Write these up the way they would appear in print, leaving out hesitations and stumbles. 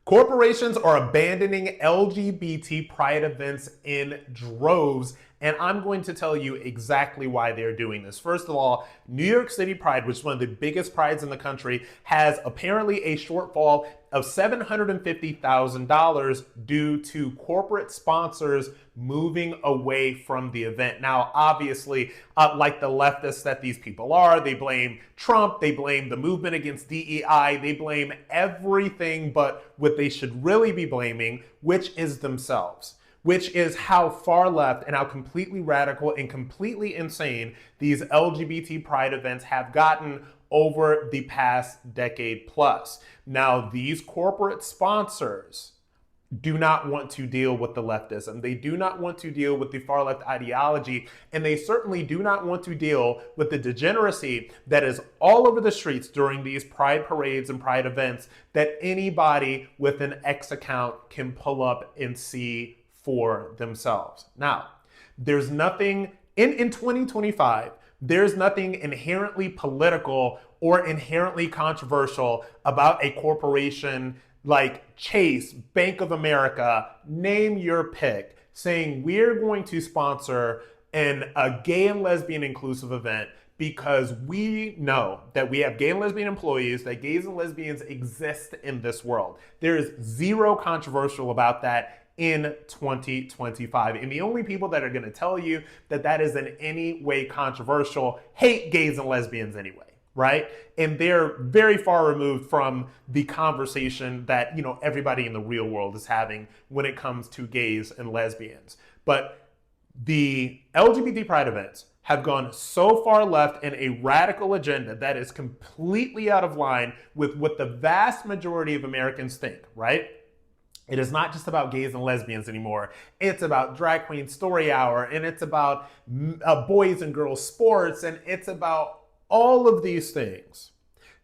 Corporations are abandoning LGBT pride events in droves, and I'm going to tell you exactly why they're doing this. First of all, New York City Pride, which is one of the biggest prides in the country, has apparently a shortfall of $750,000 due to corporate sponsors moving away from the event. Now, obviously, like the leftists that these people are, they blame Trump, they blame the movement against DEI, they blame everything but what they should really be blaming, which is themselves. Which is how far left and how completely radical and completely insane these LGBT pride events have gotten over the past decade plus. Now, these corporate sponsors do not want to deal with the leftism. They do not want to deal with the far left ideology, and they certainly do not want to deal with the degeneracy that is all over the streets during these pride parades and pride events that anybody with an X account can pull up and see for themselves. Now, there's nothing in 2025, there's nothing inherently political or inherently controversial about a corporation like Chase, Bank of America, name your pick, saying we're going to sponsor a gay and lesbian inclusive event because we know that we have gay and lesbian employees, that gays and lesbians exist in this world. There is zero controversial about that in 2025. And the only people that are going to tell you that that is in any way controversial hate gays and lesbians anyway, right? And they're very far removed from the conversation that, everybody in the real world is having when it comes to gays and lesbians. But the LGBT pride events have gone so far left in a radical agenda that is completely out of line with what the vast majority of Americans think, right? It is not just about gays and lesbians anymore. It's about drag queen story hour, and it's about boys and girls sports, and it's about all of these things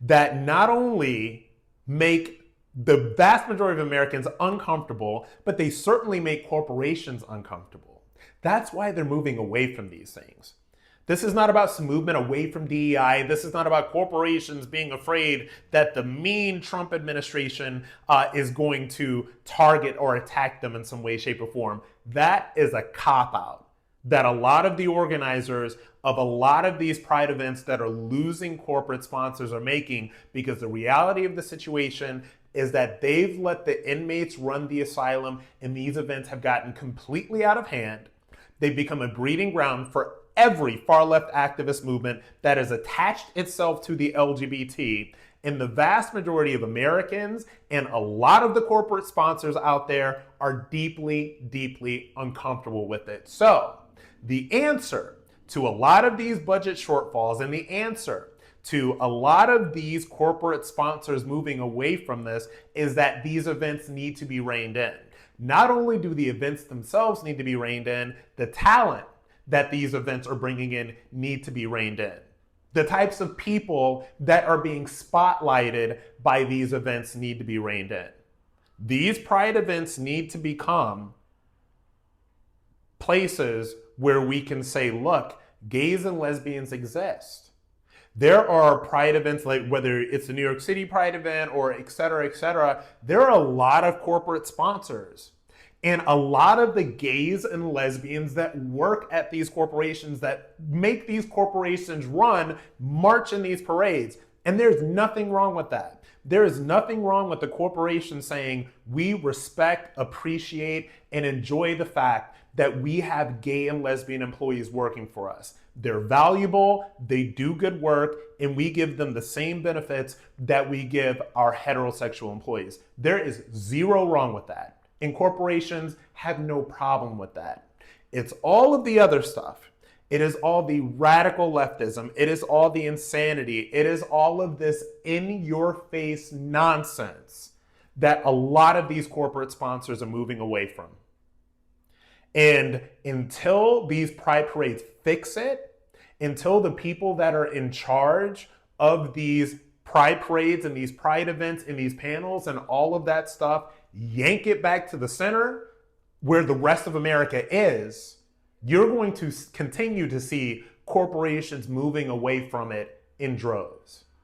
that not only make the vast majority of Americans uncomfortable, but they certainly make corporations uncomfortable. That's why they're moving away from these things. This is not about some movement away from DEI. This is not about corporations being afraid that the mean Trump administration is going to target or attack them in some way, shape, or form. That is a cop-out that a lot of the organizers of a lot of these pride events that are losing corporate sponsors are making, because the reality of the situation is that they've let the inmates run the asylum, and these events have gotten completely out of hand. They've become a breeding ground for every far-left activist movement that has attached itself to the LGBT, and the vast majority of Americans and a lot of the corporate sponsors out there are deeply, deeply uncomfortable with it. So the answer to a lot of these budget shortfalls and the answer to a lot of these corporate sponsors moving away from this is that these events need to be reined in. Not only do the events themselves need to be reined in, the talent that these events are bringing in need to be reined in. The types of people that are being spotlighted by these events need to be reined in. These pride events need to become places where we can say, look, gays and lesbians exist. There are pride events, like whether it's the New York City Pride event or et cetera, there are a lot of corporate sponsors. And a lot of the gays and lesbians that work at these corporations, that make these corporations run, march in these parades. And there's nothing wrong with that. There is nothing wrong with the corporation saying, we respect, appreciate, and enjoy the fact that we have gay and lesbian employees working for us. They're valuable, they do good work, and we give them the same benefits that we give our heterosexual employees. There is zero wrong with that. And corporations have no problem with that. It's all of the other stuff. It is all the radical leftism. It is all the insanity. It is all of this in-your-face nonsense that a lot of these corporate sponsors are moving away from. And until these pride parades fix it, until the people that are in charge of these pride parades and these pride events and these panels and all of that stuff yank it back to the center where the rest of America is, you're going to continue to see corporations moving away from it in droves.